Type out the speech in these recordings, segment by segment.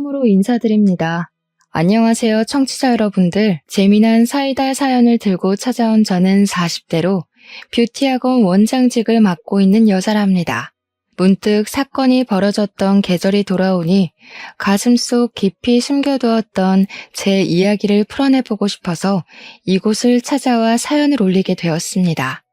처음으로 인사드립니다. 안녕하세요, 청취자 여러분들. 재미난 사이다 사연을 들고 찾아온 저는 40대로 뷰티학원 원장직을 맡고 있는 여자랍니다. 문득 사건이 벌어졌던 계절이 돌아오니 가슴속 깊이 숨겨두었던 제 이야기를 풀어내보고 싶어서 이곳을 찾아와 사연을 올리게 되었습니다.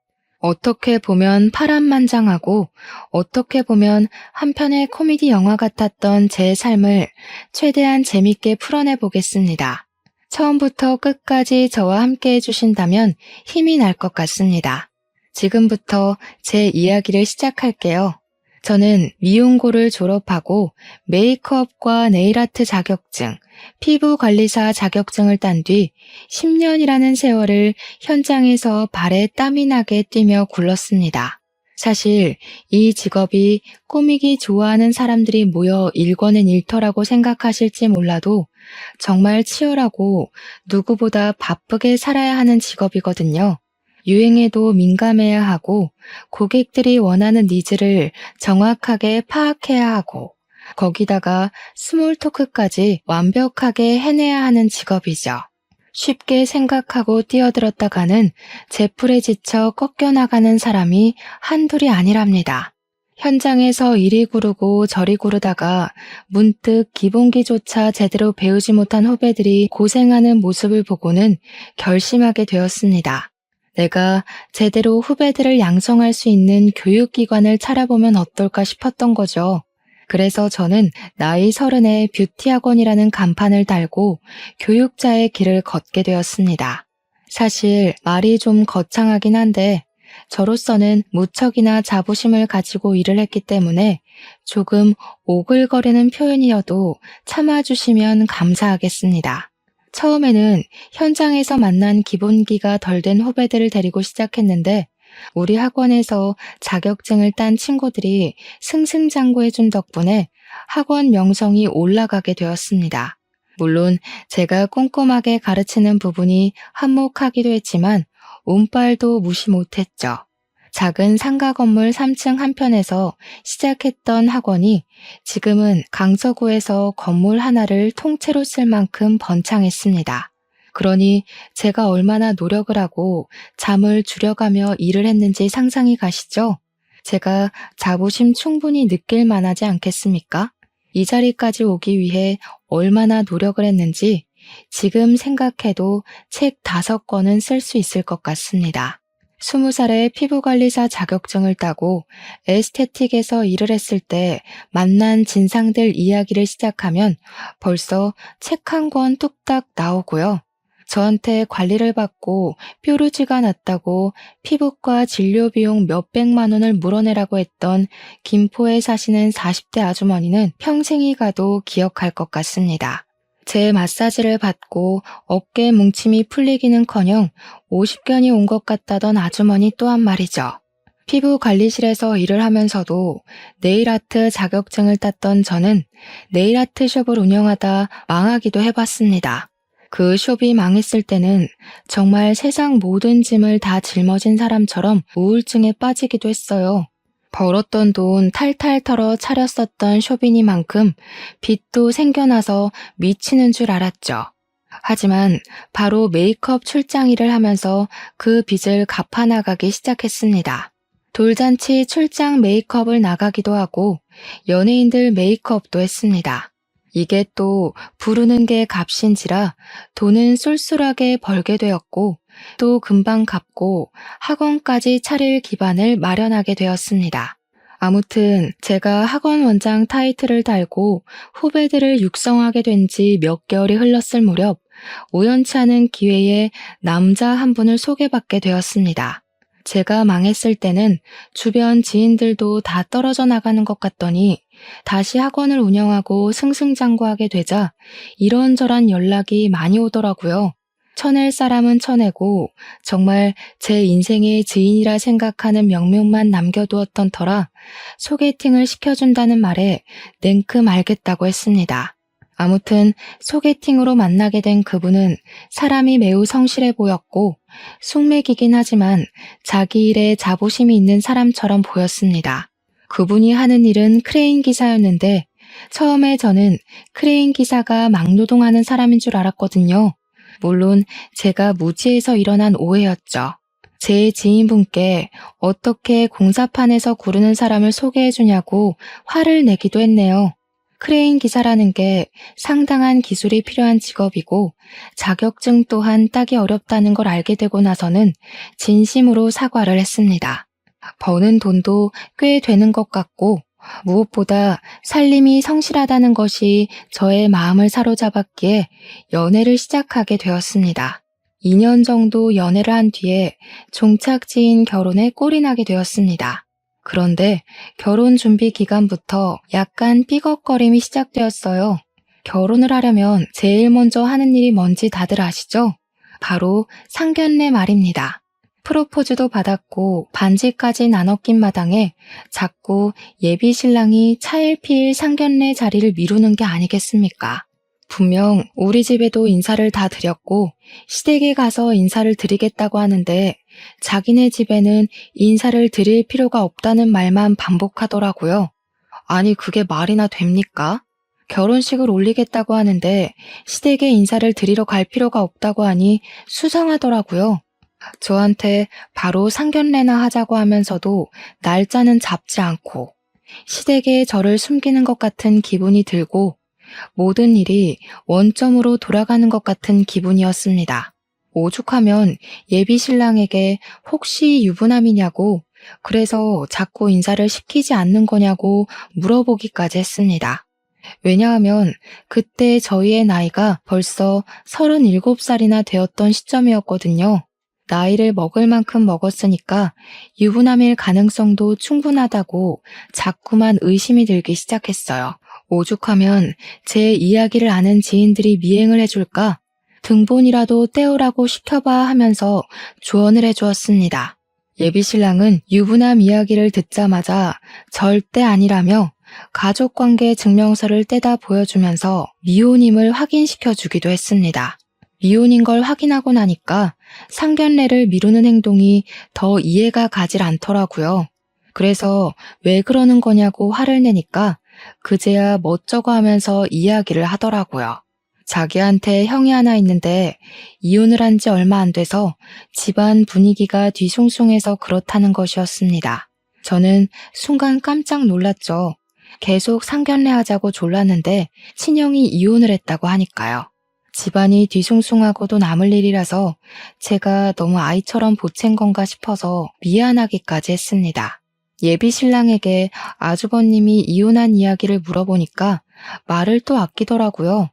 어떻게 보면 파란만장하고 어떻게 보면 한편의 코미디 영화 같았던 제 삶을 최대한 재밌게 풀어내 보겠습니다. 처음부터 끝까지 저와 함께 해주신다면 힘이 날 것 같습니다. 지금부터 제 이야기를 시작할게요. 저는 미용고를 졸업하고 메이크업과 네일아트 자격증, 피부관리사 자격증을 딴 뒤 10년이라는 세월을 현장에서 발에 땀이 나게 뛰며 굴렀습니다. 사실 이 직업이 꾸미기 좋아하는 사람들이 모여 일궈낸 일터라고 생각하실지 몰라도 정말 치열하고 누구보다 바쁘게 살아야 하는 직업이거든요. 유행에도 민감해야 하고 고객들이 원하는 니즈를 정확하게 파악해야 하고 거기다가 스몰 토크까지 완벽하게 해내야 하는 직업이죠. 쉽게 생각하고 뛰어들었다가는 제풀에 지쳐 꺾여나가는 사람이 한둘이 아니랍니다. 현장에서 이리 구르고 저리 구르다가 문득 기본기조차 제대로 배우지 못한 후배들이 고생하는 모습을 보고는 결심하게 되었습니다. 내가 제대로 후배들을 양성할 수 있는 교육기관을 차려보면 어떨까 싶었던 거죠. 그래서 저는 나이 30에 뷰티학원이라는 간판을 달고 교육자의 길을 걷게 되었습니다. 사실 말이 좀 거창하긴 한데 저로서는 무척이나 자부심을 가지고 일을 했기 때문에 조금 오글거리는 표현이어도 참아주시면 감사하겠습니다. 처음에는 현장에서 만난 기본기가 덜 된 후배들을 데리고 시작했는데 우리 학원에서 자격증을 딴 친구들이 승승장구해준 덕분에 학원 명성이 올라가게 되었습니다. 물론 제가 꼼꼼하게 가르치는 부분이 한몫하기도 했지만 운빨도 무시 못했죠. 작은 상가 건물 3층 한편에서 시작했던 학원이 지금은 강서구에서 건물 하나를 통째로 쓸 만큼 번창했습니다. 그러니 제가 얼마나 노력을 하고 잠을 줄여가며 일을 했는지 상상이 가시죠? 제가 자부심 충분히 느낄 만하지 않겠습니까? 이 자리까지 오기 위해 얼마나 노력을 했는지 지금 생각해도 책 5권은 쓸 수 있을 것 같습니다. 20살에 피부관리사 자격증을 따고 에스테틱에서 일을 했을 때 만난 진상들 이야기를 시작하면 벌써 책 1권 뚝딱 나오고요. 저한테 관리를 받고 뾰루지가 났다고 피부과 진료 비용 몇백만 원을 물어내라고 했던 김포에 사시는 40대 아주머니는 평생이 가도 기억할 것 같습니다. 제 마사지를 받고 어깨 뭉침이 풀리기는커녕 50견이 온 것 같다던 아주머니 또한 말이죠. 피부 관리실에서 일을 하면서도 네일아트 자격증을 땄던 저는 네일아트 숍을 운영하다 망하기도 해봤습니다. 그 숍이 망했을 때는 정말 세상 모든 짐을 다 짊어진 사람처럼 우울증에 빠지기도 했어요. 벌었던 돈 탈탈 털어 차렸었던 숍이니만큼 빚도 생겨나서 미치는 줄 알았죠. 하지만 바로 메이크업 출장 일을 하면서 그 빚을 갚아나가기 시작했습니다. 돌잔치 출장 메이크업을 나가기도 하고 연예인들 메이크업도 했습니다. 이게 또 부르는 게 값인지라 돈은 쏠쏠하게 벌게 되었고 또 금방 갚고 학원까지 차릴 기반을 마련하게 되었습니다. 아무튼 제가 학원 원장 타이틀을 달고 후배들을 육성하게 된 지 몇 개월이 흘렀을 무렵 우연치 않은 기회에 남자 한 분을 소개받게 되었습니다. 제가 망했을 때는 주변 지인들도 다 떨어져 나가는 것 같더니 다시 학원을 운영하고 승승장구하게 되자 이런저런 연락이 많이 오더라고요. 쳐낼 사람은 쳐내고 정말 제 인생의 지인이라 생각하는 명명만 남겨두었던 터라 소개팅을 시켜준다는 말에 냉큼 알겠다고 했습니다. 아무튼 소개팅으로 만나게 된 그분은 사람이 매우 성실해 보였고 숙맥이긴 하지만 자기 일에 자부심이 있는 사람처럼 보였습니다. 그분이 하는 일은 크레인 기사였는데 처음에 저는 크레인 기사가 막노동하는 사람인 줄 알았거든요. 물론 제가 무지해서 일어난 오해였죠. 제 지인분께 어떻게 공사판에서 구르는 사람을 소개해주냐고 화를 내기도 했네요. 크레인 기사라는 게 상당한 기술이 필요한 직업이고 자격증 또한 따기 어렵다는 걸 알게 되고 나서는 진심으로 사과를 했습니다. 버는 돈도 꽤 되는 것 같고 무엇보다 살림이 성실하다는 것이 저의 마음을 사로잡았기에 연애를 시작하게 되었습니다. 2년 정도 연애를 한 뒤에 종착지인 결혼에 꼴이 나게 되었습니다. 그런데 결혼 준비 기간부터 약간 삐걱거림이 시작되었어요. 결혼을 하려면 제일 먼저 하는 일이 뭔지 다들 아시죠? 바로 상견례 말입니다. 프로포즈도 받았고 반지까지 나눠 낀 마당에 자꾸 예비 신랑이 차일피일 상견례 자리를 미루는 게 아니겠습니까? 분명 우리 집에도 인사를 다 드렸고 시댁에 가서 인사를 드리겠다고 하는데 자기네 집에는 인사를 드릴 필요가 없다는 말만 반복하더라고요. 아니 그게 말이나 됩니까? 결혼식을 올리겠다고 하는데 시댁에 인사를 드리러 갈 필요가 없다고 하니 수상하더라고요. 저한테 바로 상견례나 하자고 하면서도 날짜는 잡지 않고 시댁에 저를 숨기는 것 같은 기분이 들고 모든 일이 원점으로 돌아가는 것 같은 기분이었습니다. 오죽하면 예비 신랑에게 혹시 유부남이냐고 그래서 자꾸 인사를 시키지 않는 거냐고 물어보기까지 했습니다. 왜냐하면 그때 저희의 나이가 벌써 37살이나 되었던 시점이었거든요. 나이를 먹을 만큼 먹었으니까 유부남일 가능성도 충분하다고 자꾸만 의심이 들기 시작했어요. 오죽하면 제 이야기를 아는 지인들이 미행을 해줄까? 등본이라도 떼오라고 시켜봐 하면서 조언을 해주었습니다. 예비신랑은 유부남 이야기를 듣자마자 절대 아니라며 가족관계 증명서를 떼다 보여주면서 미혼임을 확인시켜주기도 했습니다. 미혼인 걸 확인하고 나니까 상견례를 미루는 행동이 더 이해가 가질 않더라고요. 그래서 왜 그러는 거냐고 화를 내니까 그제야 멋쩍어 하면서 이야기를 하더라고요. 자기한테 형이 하나 있는데 이혼을 한 지 얼마 안 돼서 집안 분위기가 뒤숭숭해서 그렇다는 것이었습니다. 저는 순간 깜짝 놀랐죠. 계속 상견례 하자고 졸랐는데 친형이 이혼을 했다고 하니까요. 집안이 뒤숭숭하고도 남을 일이라서 제가 너무 아이처럼 보챈 건가 싶어서 미안하기까지 했습니다. 예비 신랑에게 아주버님이 이혼한 이야기를 물어보니까 말을 또 아끼더라고요.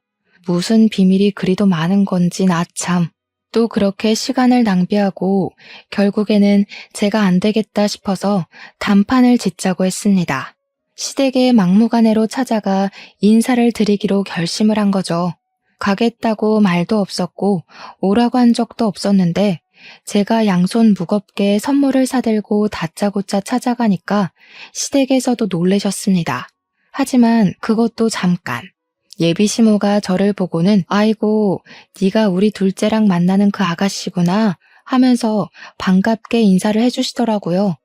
무슨 비밀이 그리도 많은 건지 나 참. 또 그렇게 시간을 낭비하고 결국에는 제가 안 되겠다 싶어서 단판을 짓자고 했습니다. 시댁의 막무가내로 찾아가 인사를 드리기로 결심을 한 거죠. 가겠다고 말도 없었고 오라고 한 적도 없었는데 제가 양손 무겁게 선물을 사들고 다짜고짜 찾아가니까 시댁에서도 놀라셨습니다. 하지만 그것도 잠깐. 예비 시모가 저를 보고는 아이고 네가 우리 둘째랑 만나는 그 아가씨구나 하면서 반갑게 인사를 해주시더라고요.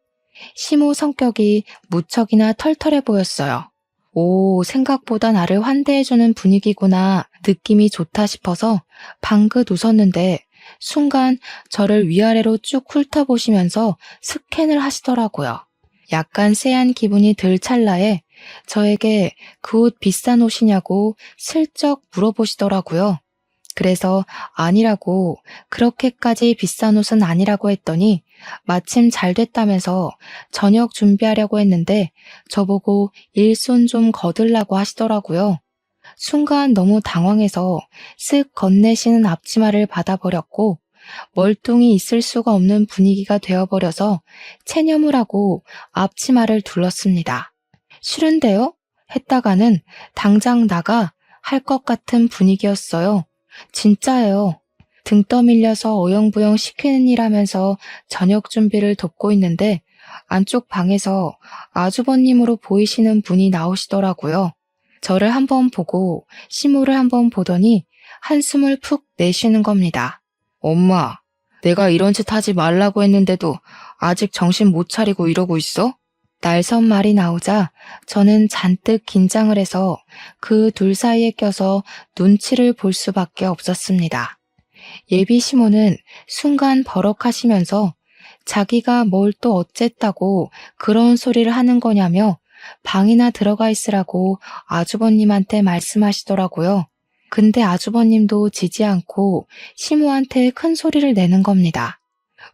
시모 성격이 무척이나 털털해 보였어요. 오, 생각보다 나를 환대해주는 분위기구나 느낌이 좋다 싶어서 방긋 웃었는데 순간 저를 위아래로 쭉 훑어보시면서 스캔을 하시더라고요. 약간 쎄한 기분이 들 찰나에 저에게 그 옷 비싼 옷이냐고 슬쩍 물어보시더라고요. 그래서 아니라고 그렇게까지 비싼 옷은 아니라고 했더니 마침 잘 됐다면서 저녁 준비하려고 했는데 저보고 일손 좀 거들라고 하시더라고요. 순간 너무 당황해서 쓱 건네시는 앞치마를 받아버렸고 멀뚱히 있을 수가 없는 분위기가 되어버려서 체념을 하고 앞치마를 둘렀습니다. 싫은데요? 했다가는 당장 나가 할 것 같은 분위기였어요. 진짜예요. 등 떠밀려서 어영부영 시키는 일 하면서 저녁 준비를 돕고 있는데 안쪽 방에서 아주버님으로 보이시는 분이 나오시더라고요. 저를 한번 보고 시모를 한번 보더니 한숨을 푹 내쉬는 겁니다. 엄마, 내가 이런 짓 하지 말라고 했는데도 아직 정신 못 차리고 이러고 있어? 날선 말이 나오자 저는 잔뜩 긴장을 해서 그 둘 사이에 껴서 눈치를 볼 수밖에 없었습니다. 예비 시모는 순간 버럭하시면서 자기가 뭘 또 어쨌다고 그런 소리를 하는 거냐며 방이나 들어가 있으라고 아주버님한테 말씀하시더라고요. 근데 아주버님도 지지 않고 시모한테 큰 소리를 내는 겁니다.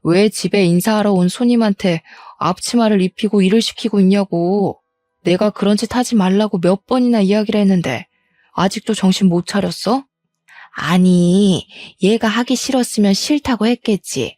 왜 집에 인사하러 온 손님한테 앞치마를 입히고 일을 시키고 있냐고. 내가 그런 짓 하지 말라고 몇 번이나 이야기를 했는데 아직도 정신 못 차렸어? 아니, 얘가 하기 싫었으면 싫다고 했겠지.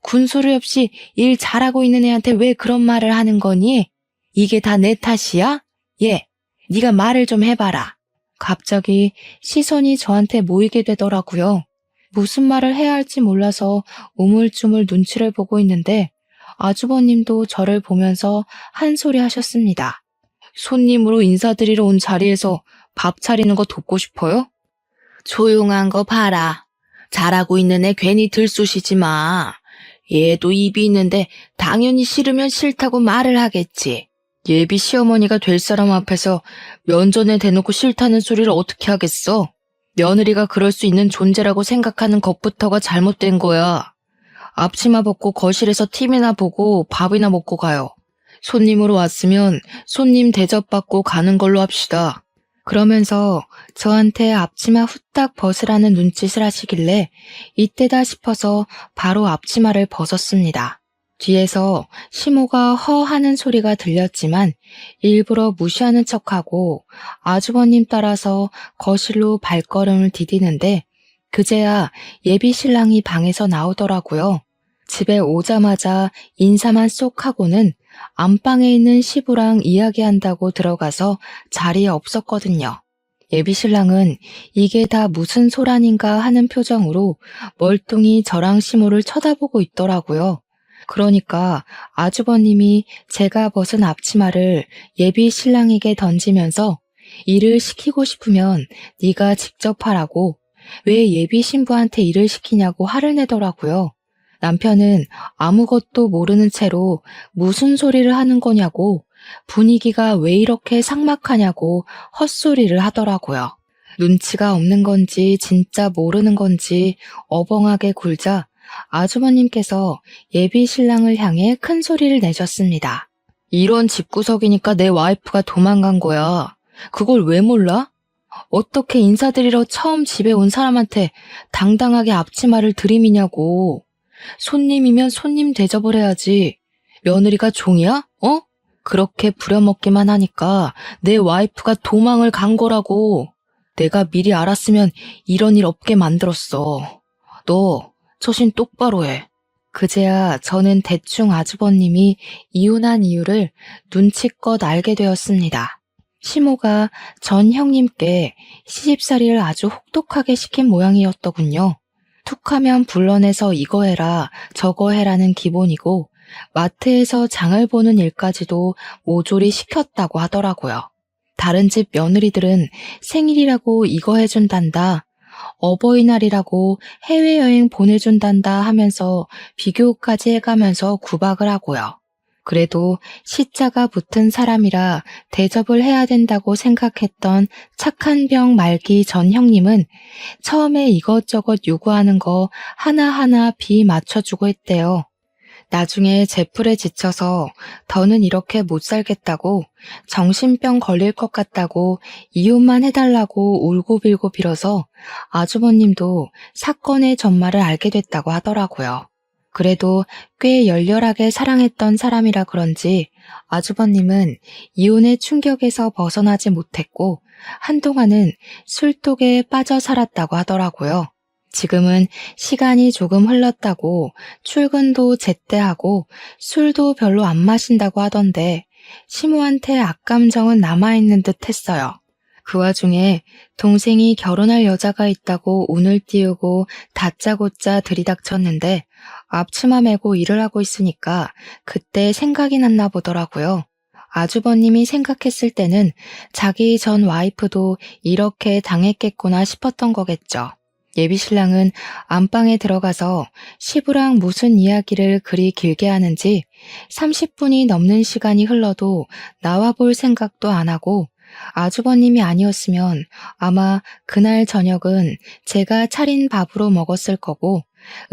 군소리 없이 일 잘하고 있는 애한테 왜 그런 말을 하는 거니? 이게 다 내 탓이야? 얘, 네가 말을 좀 해봐라. 갑자기 시선이 저한테 모이게 되더라고요. 무슨 말을 해야 할지 몰라서 우물쭈물 눈치를 보고 있는데 아주버님도 저를 보면서 한 소리 하셨습니다. 손님으로 인사드리러 온 자리에서 밥 차리는 거 돕고 싶어요? 조용한 거 봐라. 잘하고 있는 애 괜히 들쑤시지 마. 얘도 입이 있는데 당연히 싫으면 싫다고 말을 하겠지. 예비 시어머니가 될 사람 앞에서 면전에 대놓고 싫다는 소리를 어떻게 하겠어? 며느리가 그럴 수 있는 존재라고 생각하는 것부터가 잘못된 거야. 앞치마 벗고 거실에서 TV나 보고 밥이나 먹고 가요. 손님으로 왔으면 손님 대접받고 가는 걸로 합시다. 그러면서 저한테 앞치마 후딱 벗으라는 눈짓을 하시길래 이때다 싶어서 바로 앞치마를 벗었습니다. 뒤에서 시모가 허 하는 소리가 들렸지만 일부러 무시하는 척하고 아주버님 따라서 거실로 발걸음을 디디는데 그제야 예비 신랑이 방에서 나오더라고요. 집에 오자마자 인사만 쏙 하고는 안방에 있는 시부랑 이야기한다고 들어가서 자리에 없었거든요. 예비 신랑은 이게 다 무슨 소란인가 하는 표정으로 멀뚱히 저랑 시모를 쳐다보고 있더라고요. 그러니까 아주버님이 제가 벗은 앞치마를 예비 신랑에게 던지면서 일을 시키고 싶으면 네가 직접 하라고 왜 예비 신부한테 일을 시키냐고 화를 내더라고요. 남편은 아무것도 모르는 채로 무슨 소리를 하는 거냐고 분위기가 왜 이렇게 삭막하냐고 헛소리를 하더라고요. 눈치가 없는 건지 진짜 모르는 건지 어벙하게 굴자 아주버님께서 예비 신랑을 향해 큰 소리를 내셨습니다. 이런 집구석이니까 내 와이프가 도망간 거야. 그걸 왜 몰라? 어떻게 인사드리러 처음 집에 온 사람한테 당당하게 앞치마를 들이미냐고. 손님이면 손님 대접을 해야지. 며느리가 종이야? 어? 그렇게 부려먹기만 하니까 내 와이프가 도망을 간 거라고. 내가 미리 알았으면 이런 일 없게 만들었어. 너 처신 똑바로 해. 그제야 저는 대충 아주버님이 이혼한 이유를 눈치껏 알게 되었습니다. 시모가 전 형님께 시집살이를 아주 혹독하게 시킨 모양이었더군요. 툭하면 불러내서 이거 해라 저거 해라는 기본이고 마트에서 장을 보는 일까지도 모조리 시켰다고 하더라고요. 다른 집 며느리들은 생일이라고 이거 해준단다, 어버이날이라고 해외여행 보내준단다 하면서 비교까지 해가면서 구박을 하고요. 그래도 시자가 붙은 사람이라 대접을 해야 된다고 생각했던 착한 병 말기 전 형님은 처음에 이것저것 요구하는 거 하나하나 비 맞춰주고 했대요. 나중에 제풀에 지쳐서 더는 이렇게 못 살겠다고 정신병 걸릴 것 같다고 이혼만 해달라고 울고빌고 빌어서 아주버님도 사건의 전말을 알게 됐다고 하더라고요. 그래도 꽤 열렬하게 사랑했던 사람이라 그런지 아주버님은 이혼의 충격에서 벗어나지 못했고 한동안은 술독에 빠져 살았다고 하더라고요. 지금은 시간이 조금 흘렀다고 출근도 제때 하고 술도 별로 안 마신다고 하던데 시모한테 악감정은 남아있는 듯 했어요. 그 와중에 동생이 결혼할 여자가 있다고 운을 띄우고 다짜고짜 들이닥쳤는데 앞치마 메고 일을 하고 있으니까 그때 생각이 났나 보더라고요. 아주버님이 생각했을 때는 자기 전 와이프도 이렇게 당했겠구나 싶었던 거겠죠. 예비신랑은 안방에 들어가서 시부랑 무슨 이야기를 그리 길게 하는지 30분이 넘는 시간이 흘러도 나와 볼 생각도 안 하고 아주버님이 아니었으면 아마 그날 저녁은 제가 차린 밥으로 먹었을 거고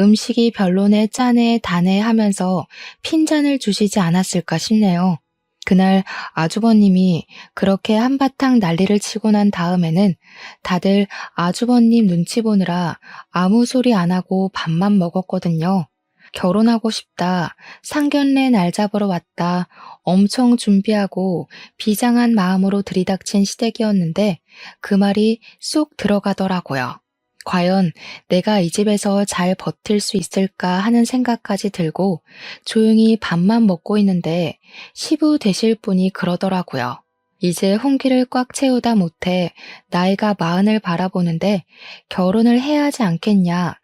음식이 별로네 짜네 다네 하면서 핀잔을 주시지 않았을까 싶네요. 그날 아주버님이 그렇게 한바탕 난리를 치고 난 다음에는 다들 아주버님 눈치 보느라 아무 소리 안 하고 밥만 먹었거든요. 결혼하고 싶다, 상견례 날 잡으러 왔다, 엄청 준비하고 비장한 마음으로 들이닥친 시댁이었는데 그 말이 쏙 들어가더라고요. 과연 내가 이 집에서 잘 버틸 수 있을까 하는 생각까지 들고 조용히 밥만 먹고 있는데 시부 되실 분이 그러더라고요. 이제 홍기를 꽉 채우다 못해 나이가 40을 바라보는데 결혼을 해야 하지 않겠냐.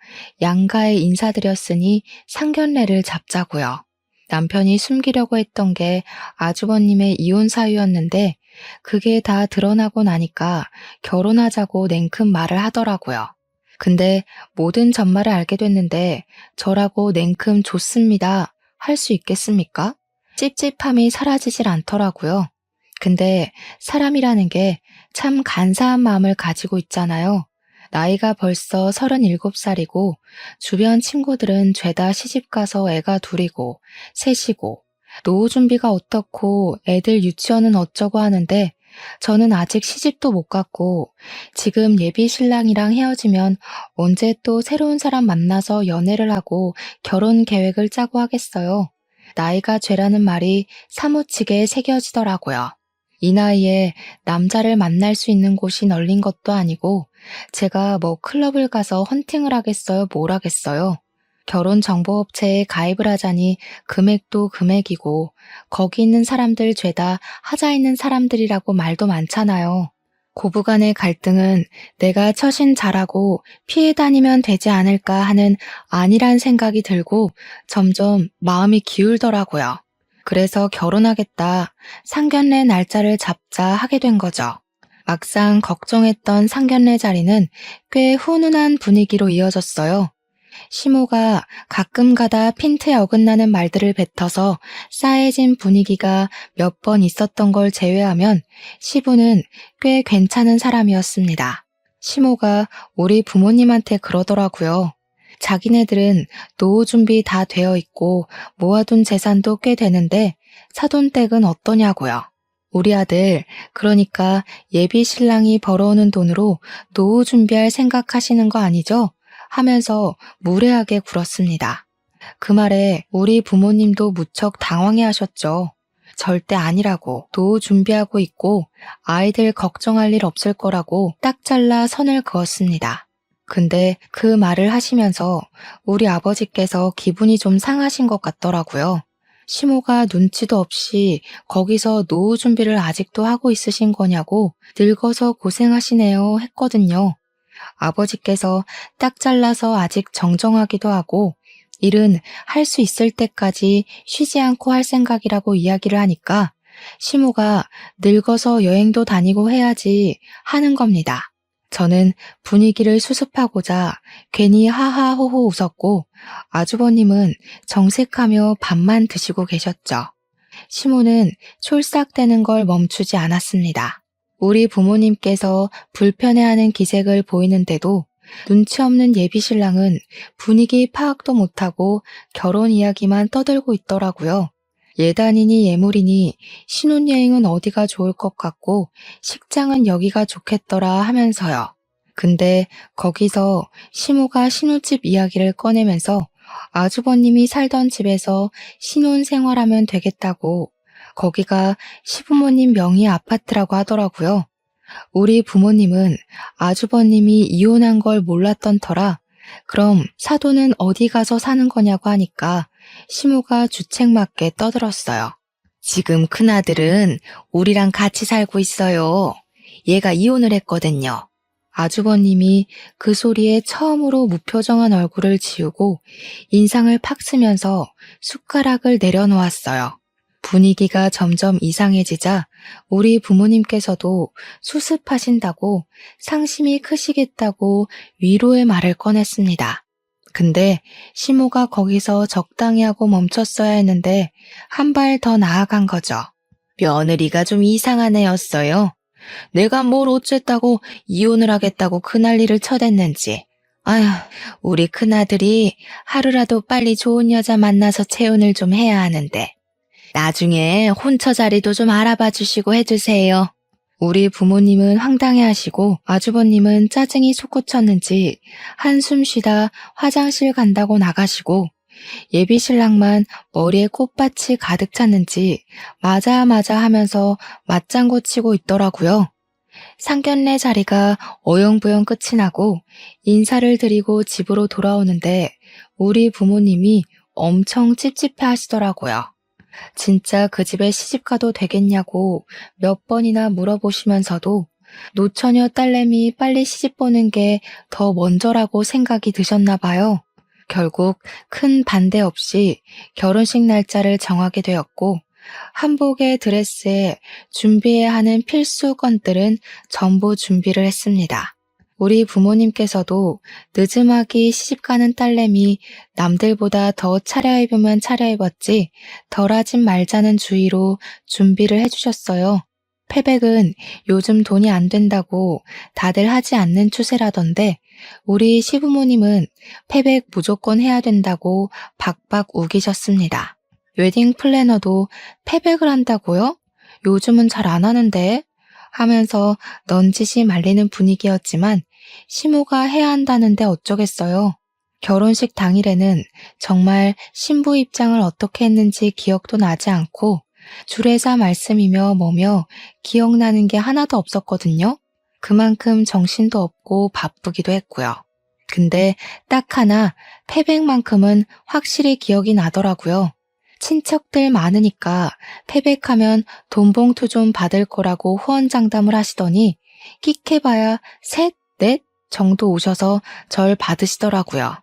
양가에 인사드렸으니 상견례를 잡자고요. 남편이 숨기려고 했던 게 아주버님의 이혼 사유였는데 그게 다 드러나고 나니까 결혼하자고 냉큼 말을 하더라고요. 근데 모든 전말을 알게 됐는데 저라고 냉큼 좋습니다. 할 수 있겠습니까? 찝찝함이 사라지질 않더라고요. 근데 사람이라는 게 참 간사한 마음을 가지고 있잖아요. 나이가 벌써 37살이고 주변 친구들은 죄다 시집가서 애가 둘이고 셋이고 노후 준비가 어떻고 애들 유치원은 어쩌고 하는데 저는 아직 시집도 못 갔고 지금 예비 신랑이랑 헤어지면 언제 또 새로운 사람 만나서 연애를 하고 결혼 계획을 짜고 하겠어요. 나이가 죄라는 말이 사무치게 새겨지더라고요. 이 나이에 남자를 만날 수 있는 곳이 널린 것도 아니고 제가 뭐 클럽을 가서 헌팅을 하겠어요? 뭘 하겠어요? 결혼정보업체에 가입을 하자니 금액도 금액이고 거기 있는 사람들 죄다 하자 있는 사람들이라고 말도 많잖아요. 고부간의 갈등은 내가 처신 잘하고 피해 다니면 되지 않을까 하는 안일한 생각이 들고 점점 마음이 기울더라고요. 그래서 결혼하겠다, 상견례 날짜를 잡자 하게 된 거죠. 막상 걱정했던 상견례 자리는 꽤 훈훈한 분위기로 이어졌어요. 시모가 가끔 가다 핀트에 어긋나는 말들을 뱉어서 싸해진 분위기가 몇 번 있었던 걸 제외하면 시부는 꽤 괜찮은 사람이었습니다. 시모가 우리 부모님한테 그러더라고요. 자기네들은 노후 준비 다 되어 있고 모아둔 재산도 꽤 되는데 사돈댁은 어떠냐고요. 우리 아들, 그러니까 예비 신랑이 벌어오는 돈으로 노후 준비할 생각하시는 거 아니죠? 하면서 무례하게 굴었습니다. 그 말에 우리 부모님도 무척 당황해 하셨죠. 절대 아니라고 노후 준비하고 있고 아이들 걱정할 일 없을 거라고 딱 잘라 선을 그었습니다. 근데 그 말을 하시면서 우리 아버지께서 기분이 좀 상하신 것 같더라고요. 시모가 눈치도 없이 거기서 노후 준비를 아직도 하고 있으신 거냐고 늙어서 고생하시네요 했거든요. 아버지께서 딱 잘라서 아직 정정하기도 하고 일은 할 수 있을 때까지 쉬지 않고 할 생각이라고 이야기를 하니까 시모가 늙어서 여행도 다니고 해야지 하는 겁니다. 저는 분위기를 수습하고자 괜히 하하호호 웃었고 아주버님은 정색하며 밥만 드시고 계셨죠. 시모는 촐싹대는 걸 멈추지 않았습니다. 우리 부모님께서 불편해하는 기색을 보이는데도 눈치 없는 예비신랑은 분위기 파악도 못하고 결혼 이야기만 떠들고 있더라고요. 예단이니 예물이니 신혼여행은 어디가 좋을 것 같고 식장은 여기가 좋겠더라 하면서요. 근데 거기서 시모가 신혼집 이야기를 꺼내면서 아주버님이 살던 집에서 신혼 생활하면 되겠다고 거기가 시부모님 명의 아파트라고 하더라고요. 우리 부모님은 아주버님이 이혼한 걸 몰랐던 터라 그럼 사돈은 어디 가서 사는 거냐고 하니까 시모가 주책맞게 떠들었어요. 지금 큰아들은 우리랑 같이 살고 있어요. 얘가 이혼을 했거든요. 아주버님이 그 소리에 처음으로 무표정한 얼굴을 지우고 인상을 팍 쓰면서 숟가락을 내려놓았어요. 분위기가 점점 이상해지자 우리 부모님께서도 수습하신다고 상심이 크시겠다고 위로의 말을 꺼냈습니다. 근데 시모가 거기서 적당히 하고 멈췄어야 했는데 한 발 더 나아간 거죠. 며느리가 좀 이상한 애였어요. 내가 뭘 어쨌다고 이혼을 하겠다고 그 난리를 쳐댔는지. 아휴, 우리 큰아들이 하루라도 빨리 좋은 여자 만나서 재혼을 좀 해야 하는데. 나중에 혼처 자리도 좀 알아봐 주시고 해주세요. 우리 부모님은 황당해하시고 아주버님은 짜증이 솟구쳤는지 한숨 쉬다 화장실 간다고 나가시고 예비 신랑만 머리에 꽃밭이 가득 찼는지 맞아 하면서 맞장구 치고 있더라고요. 상견례 자리가 어영부영 끝이 나고 인사를 드리고 집으로 돌아오는데 우리 부모님이 엄청 찝찝해 하시더라고요. 진짜 그 집에 시집가도 되겠냐고 몇 번이나 물어보시면서도 노처녀 딸내미 빨리 시집 보는 게 더 먼저라고 생각이 드셨나 봐요. 결국 큰 반대 없이 결혼식 날짜를 정하게 되었고 한복의 드레스에 준비해야 하는 필수 건들은 전부 준비를 했습니다. 우리 부모님께서도 늦음하기 시집가는 딸내미 남들보다 더 차려입으면 차려입었지 덜하진 말자는 주의로 준비를 해주셨어요. 패백은 요즘 돈이 안 된다고 다들 하지 않는 추세라던데 우리 시부모님은 패백 무조건 해야 된다고 박박 우기셨습니다. 웨딩 플래너도 패백을 한다고요? 요즘은 잘 안 하는데? 하면서 넌지시 말리는 분위기였지만 시모가 해야 한다는데 어쩌겠어요. 결혼식 당일에는 정말 신부 입장을 어떻게 했는지 기억도 나지 않고 주례사 말씀이며 뭐며 기억나는 게 하나도 없었거든요. 그만큼 정신도 없고 바쁘기도 했고요. 근데 딱 하나 패백만큼은 확실히 기억이 나더라고요. 친척들 많으니까 패백하면 돈봉투 좀 받을 거라고 후원장담을 하시더니 끽해봐야 셋, 넷 정도 오셔서 절 받으시더라고요.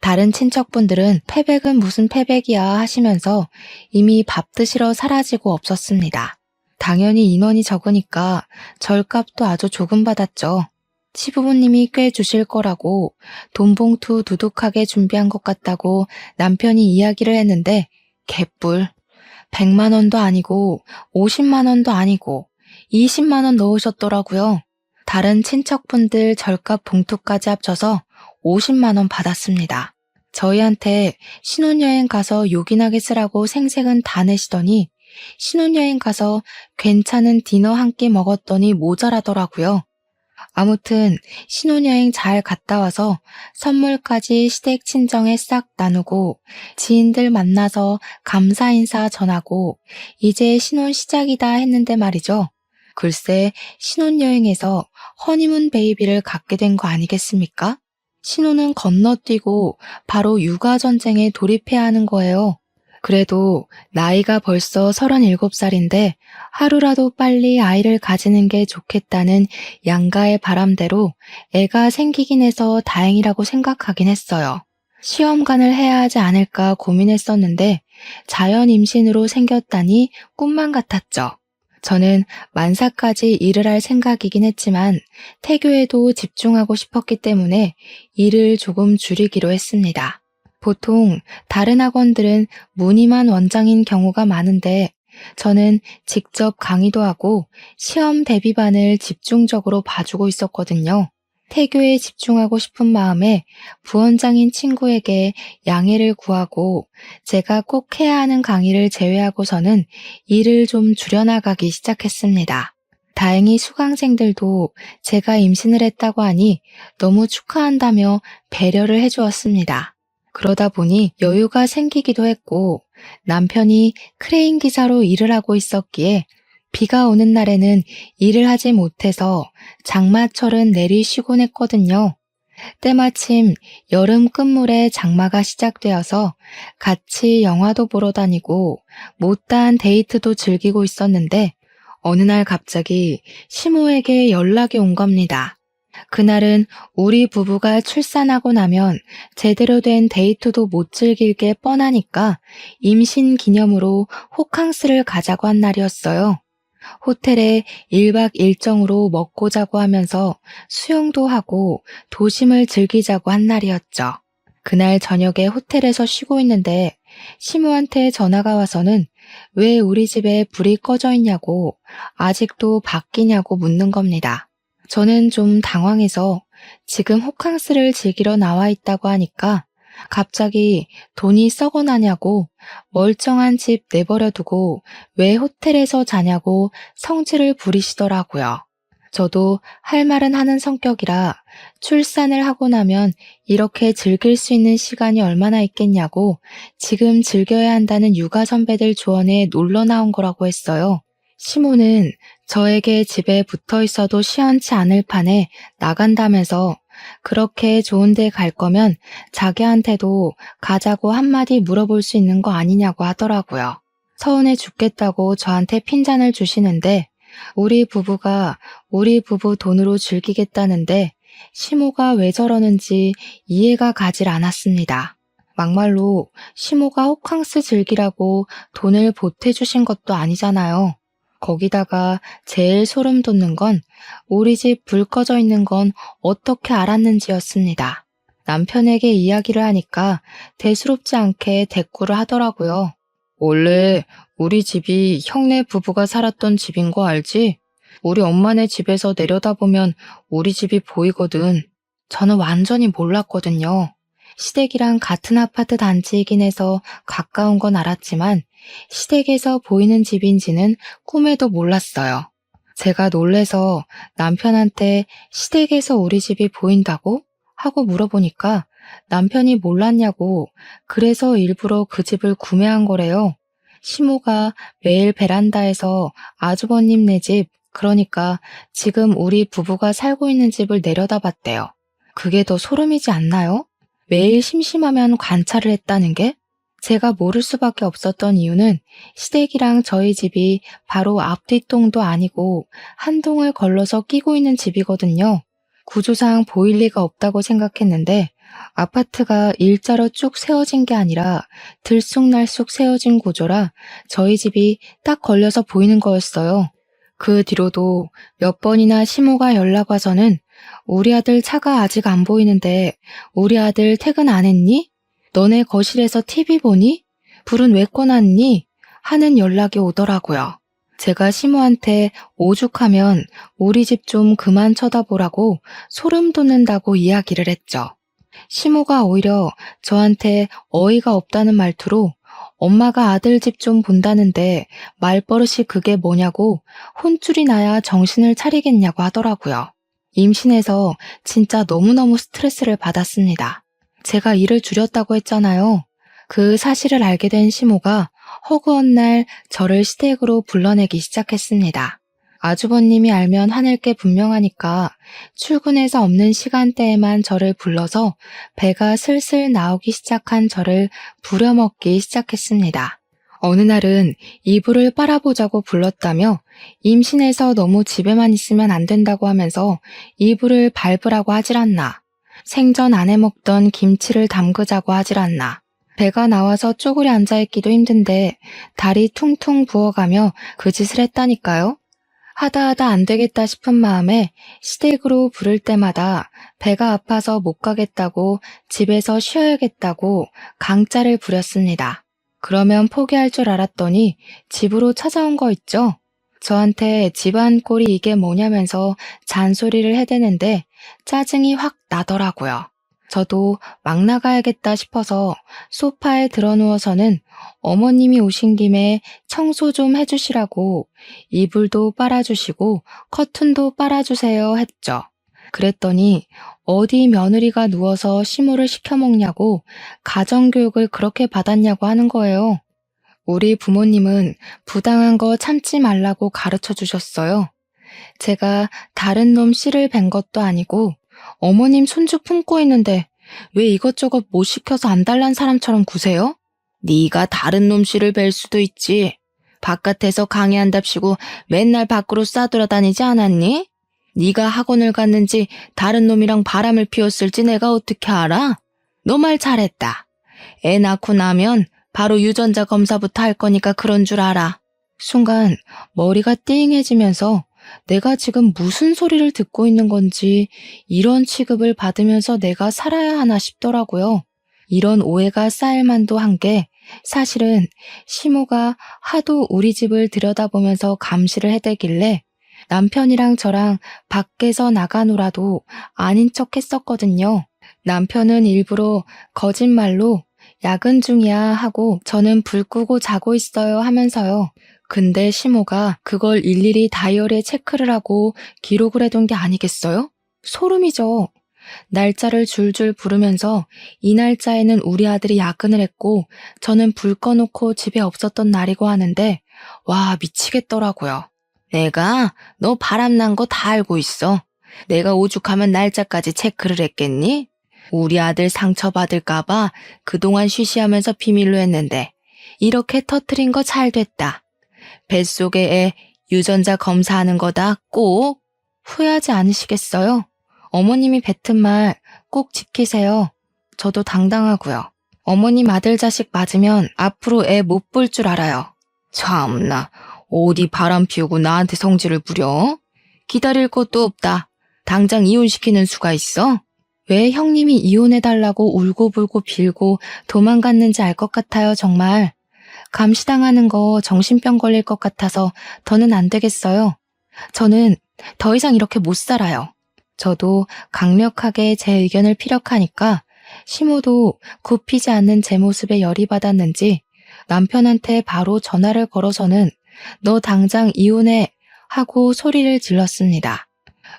다른 친척분들은 패백은 무슨 패백이야 하시면서 이미 밥 드시러 사라지고 없었습니다. 당연히 인원이 적으니까 절값도 아주 조금 받았죠. 시부모님이 꽤 주실 거라고 돈봉투 두둑하게 준비한 것 같다고 남편이 이야기를 했는데 개뿔. 100만 원도 아니고 50만 원도 아니고 20만 원 넣으셨더라고요. 다른 친척분들 절값 봉투까지 합쳐서 50만 원 받았습니다. 저희한테 신혼여행 가서 요긴하게 쓰라고 생색은 다 내시더니 신혼여행 가서 괜찮은 디너 한 끼 먹었더니 모자라더라고요. 아무튼 신혼여행 잘 갔다 와서 선물까지 시댁 친정에 싹 나누고 지인들 만나서 감사 인사 전하고 이제 신혼 시작이다 했는데 말이죠. 글쎄 신혼여행에서 허니문 베이비를 갖게 된 거 아니겠습니까? 신혼은 건너뛰고 바로 육아전쟁에 돌입해야 하는 거예요. 그래도 나이가 벌써 37살인데 하루라도 빨리 아이를 가지는 게 좋겠다는 양가의 바람대로 애가 생기긴 해서 다행이라고 생각하긴 했어요. 시험관을 해야 하지 않을까 고민했었는데 자연 임신으로 생겼다니 꿈만 같았죠. 저는 만사까지 일을 할 생각이긴 했지만 태교에도 집중하고 싶었기 때문에 일을 조금 줄이기로 했습니다. 보통 다른 학원들은 무늬만 원장인 경우가 많은데 저는 직접 강의도 하고 시험 대비반을 집중적으로 봐주고 있었거든요. 태교에 집중하고 싶은 마음에 부원장인 친구에게 양해를 구하고 제가 꼭 해야 하는 강의를 제외하고서는 일을 좀 줄여나가기 시작했습니다. 다행히 수강생들도 제가 임신을 했다고 하니 너무 축하한다며 배려를 해주었습니다. 그러다 보니 여유가 생기기도 했고 남편이 크레인 기사로 일을 하고 있었기에 비가 오는 날에는 일을 하지 못해서 장마철은 내리쉬곤 했거든요. 때마침 여름 끝물에 장마가 시작되어서 같이 영화도 보러 다니고 못다한 데이트도 즐기고 있었는데 어느 날 갑자기 시모에게 연락이 온 겁니다. 그날은 우리 부부가 출산하고 나면 제대로 된 데이트도 못 즐길 게 뻔하니까 임신 기념으로 호캉스를 가자고 한 날이었어요. 호텔에 1박 1정으로 먹고 자고 하면서 수영도 하고 도심을 즐기자고 한 날이었죠. 그날 저녁에 호텔에서 쉬고 있는데 시무한테 전화가 와서는 왜 우리 집에 불이 꺼져 있냐고 아직도 밖이냐고 묻는 겁니다. 저는 좀 당황해서 지금 호캉스를 즐기러 나와 있다고 하니까 갑자기 돈이 썩어나냐고 멀쩡한 집 내버려 두고 왜 호텔에서 자냐고 성질을 부리시더라고요. 저도 할 말은 하는 성격이라 출산을 하고 나면 이렇게 즐길 수 있는 시간이 얼마나 있겠냐고 지금 즐겨야 한다는 육아 선배들 조언에 놀러 나온 거라고 했어요. 시모는 저에게 집에 붙어 있어도 시원치 않을 판에 나간다면서 그렇게 좋은 데 갈 거면 자기한테도 가자고 한마디 물어볼 수 있는 거 아니냐고 하더라고요. 서운해 죽겠다고 저한테 핀잔을 주시는데 우리 부부가 우리 부부 돈으로 즐기겠다는데 시모가 왜 저러는지 이해가 가질 않았습니다. 막말로 시모가 호캉스 즐기라고 돈을 보태주신 것도 아니잖아요. 거기다가 제일 소름 돋는 건 우리 집 불 꺼져 있는 건 어떻게 알았는지였습니다. 남편에게 이야기를 하니까 대수롭지 않게 대꾸를 하더라고요. 원래 우리 집이 형네 부부가 살았던 집인 거 알지? 우리 엄마네 집에서 내려다보면 우리 집이 보이거든. 저는 완전히 몰랐거든요. 시댁이랑 같은 아파트 단지이긴 해서 가까운 건 알았지만 시댁에서 보이는 집인지는 꿈에도 몰랐어요. 제가 놀래서 남편한테 시댁에서 우리 집이 보인다고? 하고 물어보니까 남편이 몰랐냐고 그래서 일부러 그 집을 구매한 거래요. 시모가 매일 베란다에서 아주버님네 집, 그러니까 지금 우리 부부가 살고 있는 집을 내려다봤대요. 그게 더 소름이지 않나요? 매일 심심하면 관찰을 했다는 게? 제가 모를 수밖에 없었던 이유는 시댁이랑 저희 집이 바로 앞뒷동도 아니고 한 동을 걸러서 끼고 있는 집이거든요. 구조상 보일 리가 없다고 생각했는데 아파트가 일자로 쭉 세워진 게 아니라 들쑥날쑥 세워진 구조라 저희 집이 딱 걸려서 보이는 거였어요. 그 뒤로도 몇 번이나 시모가 연락 와서는 우리 아들 차가 아직 안 보이는데 우리 아들 퇴근 안 했니? 너네 거실에서 TV 보니? 불은 왜 꺼놨니? 하는 연락이 오더라고요. 제가 시모한테 오죽하면 우리 집 좀 그만 쳐다보라고 소름 돋는다고 이야기를 했죠. 시모가 오히려 저한테 어이가 없다는 말투로 엄마가 아들 집 좀 본다는데 말버릇이 그게 뭐냐고 혼쭐이 나야 정신을 차리겠냐고 하더라고요. 임신해서 진짜 너무너무 스트레스를 받았습니다. 제가 일을 줄였다고 했잖아요. 그 사실을 알게 된 시모가 허구한 날 저를 시댁으로 불러내기 시작했습니다. 아주버님이 알면 화낼 게 분명하니까 출근해서 없는 시간대에만 저를 불러서 배가 슬슬 나오기 시작한 저를 부려먹기 시작했습니다. 어느 날은 이불을 빨아보자고 불렀다며 임신해서 너무 집에만 있으면 안 된다고 하면서 이불을 밟으라고 하질 않나. 생전 안 해먹던 김치를 담그자고 하질 않나. 배가 나와서 쪼그려 앉아있기도 힘든데 다리 퉁퉁 부어가며 그 짓을 했다니까요. 하다 안 되겠다 싶은 마음에 시댁으로 부를 때마다 배가 아파서 못 가겠다고 집에서 쉬어야겠다고 강짜를 부렸습니다. 그러면 포기할 줄 알았더니 집으로 찾아온 거 있죠? 저한테 집안 꼴이 이게 뭐냐면서 잔소리를 해대는데 짜증이 확 나더라고요. 저도 막 나가야겠다 싶어서 소파에 드러누워서는 어머님이 오신 김에 청소 좀 해주시라고 이불도 빨아주시고 커튼도 빨아주세요 했죠. 그랬더니 어디 며느리가 누워서 시모를 시켜먹냐고 가정교육을 그렇게 받았냐고 하는 거예요. 우리 부모님은 부당한 거 참지 말라고 가르쳐 주셨어요. 제가 다른 놈 씨를 뵌 것도 아니고 어머님 손주 품고 있는데 왜 이것저것 못 시켜서 안달난 사람처럼 구세요? 네가 다른 놈 씨를 뵐 수도 있지. 바깥에서 강의한답시고 맨날 밖으로 싸돌아다니지 않았니? 네가 학원을 갔는지 다른 놈이랑 바람을 피웠을지 내가 어떻게 알아? 너 말 잘했다. 애 낳고 나면 바로 유전자 검사부터 할 거니까 그런 줄 알아. 순간 머리가 띵해지면서 내가 지금 무슨 소리를 듣고 있는 건지 이런 취급을 받으면서 내가 살아야 하나 싶더라고요. 이런 오해가 쌓일 만도 한 게 사실은 시모가 하도 우리 집을 들여다보면서 감시를 해대길래 남편이랑 저랑 밖에서 나가노라도 아닌 척 했었거든요. 남편은 일부러 거짓말로 야근 중이야 하고 저는 불 끄고 자고 있어요 하면서요. 근데 시모가 그걸 일일이 다이어리에 체크를 하고 기록을 해둔 게 아니겠어요? 소름이죠. 날짜를 줄줄 부르면서 이 날짜에는 우리 아들이 야근을 했고 저는 불 꺼놓고 집에 없었던 날이고 하는데 와 미치겠더라고요. 내가 너 바람난 거 다 알고 있어. 내가 오죽하면 날짜까지 체크를 했겠니? 우리 아들 상처받을까봐 그동안 쉬쉬하면서 비밀로 했는데 이렇게 터트린 거 잘 됐다. 뱃속에 애 유전자 검사하는 거다 꼭 후회하지 않으시겠어요? 어머님이 뱉은 말 꼭 지키세요. 저도 당당하고요. 어머님 아들 자식 맞으면 앞으로 애 못 볼 줄 알아요. 참나 어디 바람 피우고 나한테 성질을 부려? 기다릴 것도 없다. 당장 이혼시키는 수가 있어? 왜 형님이 이혼해달라고 울고불고 빌고 도망갔는지 알 것 같아요 정말. 감시당하는 거 정신병 걸릴 것 같아서 더는 안 되겠어요. 저는 더 이상 이렇게 못 살아요. 저도 강력하게 제 의견을 피력하니까 시모도 굽히지 않는 제 모습에 열이 받았는지 남편한테 바로 전화를 걸어서는 너 당장 이혼해 하고 소리를 질렀습니다.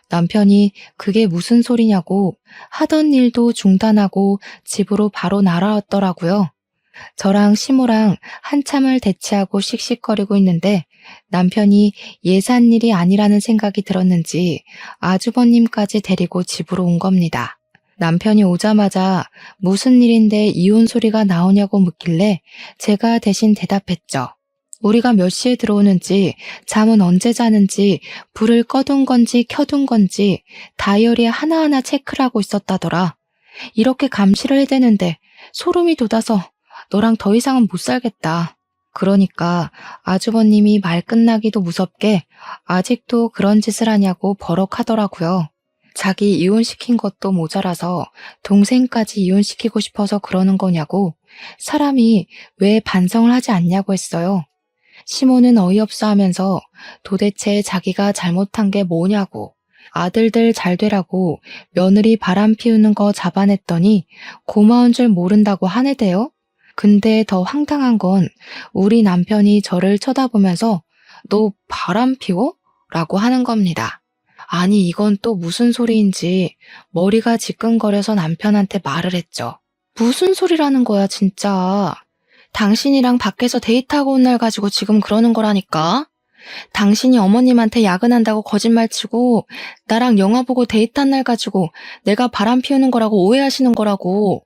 남편이 그게 무슨 소리냐고 하던 일도 중단하고 집으로 바로 날아왔더라고요. 저랑 시모랑 한참을 대치하고 씩씩거리고 있는데 남편이 예산 일이 아니라는 생각이 들었는지 아주버님까지 데리고 집으로 온 겁니다. 남편이 오자마자 무슨 일인데 이혼 소리가 나오냐고 묻길래 제가 대신 대답했죠. 우리가 몇 시에 들어오는지, 잠은 언제 자는지, 불을 꺼둔 건지 켜둔 건지 다이어리에 하나하나 체크를 하고 있었다더라. 이렇게 감시를 해대는데 소름이 돋아서 너랑 더 이상은 못 살겠다. 그러니까 아주버님이 말 끝나기도 무섭게 아직도 그런 짓을 하냐고 버럭하더라고요. 자기 이혼시킨 것도 모자라서 동생까지 이혼시키고 싶어서 그러는 거냐고 사람이 왜 반성을 하지 않냐고 했어요. 시모는 어이없어 하면서 도대체 자기가 잘못한 게 뭐냐고 아들들 잘 되라고 며느리 바람 피우는 거 잡아냈더니 고마운 줄 모른다고 하네대요. 근데 더 황당한 건 우리 남편이 저를 쳐다보면서 너 바람 피워? 라고 하는 겁니다. 아니 이건 또 무슨 소리인지 머리가 지끈거려서 남편한테 말을 했죠. 무슨 소리라는 거야 진짜. 당신이랑 밖에서 데이트하고 온 날 가지고 지금 그러는 거라니까. 당신이 어머님한테 야근한다고 거짓말치고 나랑 영화 보고 데이트한 날 가지고 내가 바람 피우는 거라고 오해하시는 거라고.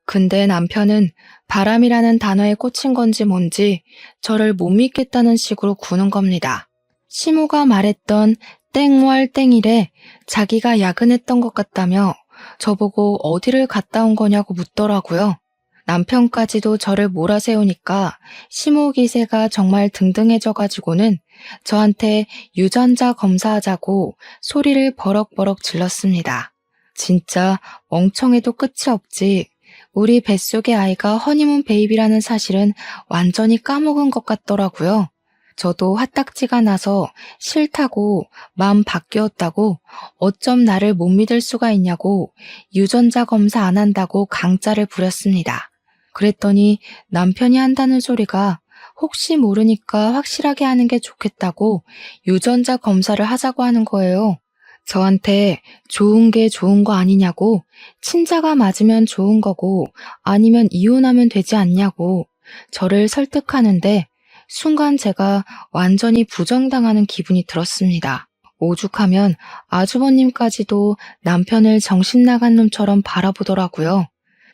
근데 남편은 바람이라는 단어에 꽂힌 건지 뭔지 저를 못 믿겠다는 식으로 구는 겁니다. 시모가 말했던 땡월 땡일에 자기가 야근했던 것 같다며 저보고 어디를 갔다 온 거냐고 묻더라고요. 남편까지도 저를 몰아세우니까 시모 기세가 정말 등등해져가지고는 저한테 유전자 검사하자고 소리를 버럭버럭 질렀습니다. 진짜 멍청해도 끝이 없지. 우리 뱃속의 아이가 허니문 베이비라는 사실은 완전히 까먹은 것 같더라고요. 저도 화딱지가 나서 싫다고 마음 바뀌었다고 어쩜 나를 못 믿을 수가 있냐고 유전자 검사 안 한다고 강짜를 부렸습니다. 그랬더니 남편이 한다는 소리가 혹시 모르니까 확실하게 하는 게 좋겠다고 유전자 검사를 하자고 하는 거예요. 저한테 좋은 게 좋은 거 아니냐고, 친자가 맞으면 좋은 거고 아니면 이혼하면 되지 않냐고 저를 설득하는데 순간 제가 완전히 부정당하는 기분이 들었습니다. 오죽하면 아주버님까지도 남편을 정신 나간 놈처럼 바라보더라고요.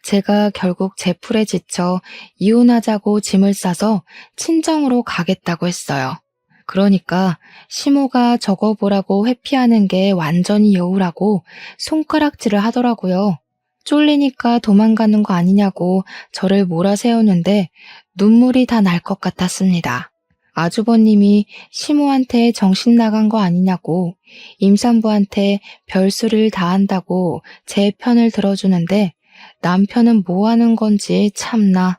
제가 결국 제 풀에 지쳐 이혼하자고 짐을 싸서 친정으로 가겠다고 했어요. 그러니까 시모가 적어보라고 회피하는 게 완전히 여우라고 손가락질을 하더라고요. 쫄리니까 도망가는 거 아니냐고 저를 몰아세우는데 눈물이 다 날 것 같았습니다. 아주버님이 시모한테 정신 나간 거 아니냐고 임산부한테 별수를 다 한다고 제 편을 들어주는데 남편은 뭐 하는 건지 참나.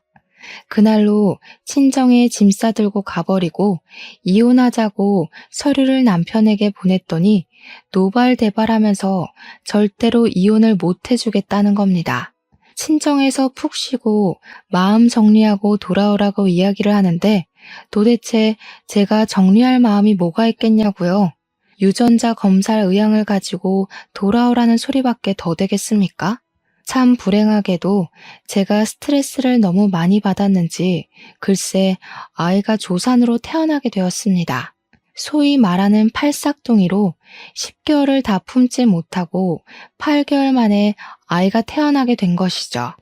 그날로 친정에 짐 싸들고 가버리고 이혼하자고 서류를 남편에게 보냈더니 노발대발하면서 절대로 이혼을 못 해주겠다는 겁니다. 친정에서 푹 쉬고 마음 정리하고 돌아오라고 이야기를 하는데 도대체 제가 정리할 마음이 뭐가 있겠냐고요. 유전자 검사 의향을 가지고 돌아오라는 소리밖에 더 되겠습니까? 참 불행하게도 제가 스트레스를 너무 많이 받았는지 글쎄 아이가 조산으로 태어나게 되었습니다. 소위 말하는 팔싹둥이로 10개월을 다 품지 못하고 8개월 만에 아이가 태어나게 된 것이죠.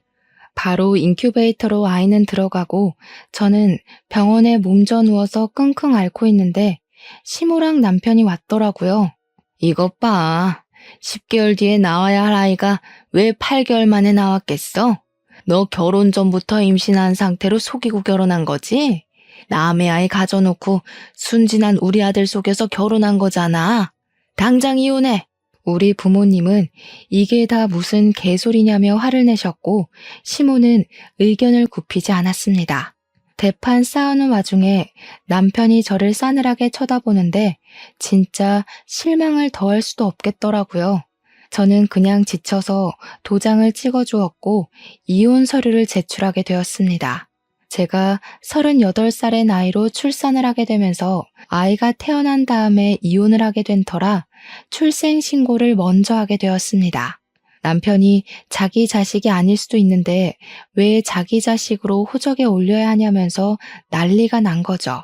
바로 인큐베이터로 아이는 들어가고 저는 병원에 몸져 누워서 끙끙 앓고 있는데 시모랑 남편이 왔더라고요. 이것 봐. 10개월 뒤에 나와야 할 아이가 왜 8개월 만에 나왔겠어? 너 결혼 전부터 임신한 상태로 속이고 결혼한 거지? 남의 아이 가져놓고 순진한 우리 아들 속여서 결혼한 거잖아. 당장 이혼해. 우리 부모님은 이게 다 무슨 개소리냐며 화를 내셨고 시모는 의견을 굽히지 않았습니다. 대판 싸우는 와중에 남편이 저를 싸늘하게 쳐다보는데 진짜 실망을 더할 수도 없겠더라고요. 저는 그냥 지쳐서 도장을 찍어주었고 이혼 서류를 제출하게 되었습니다. 제가 38살의 나이로 출산을 하게 되면서 아이가 태어난 다음에 이혼을 하게 된 터라 출생신고를 먼저 하게 되었습니다. 남편이 자기 자식이 아닐 수도 있는데 왜 자기 자식으로 호적에 올려야 하냐면서 난리가 난 거죠.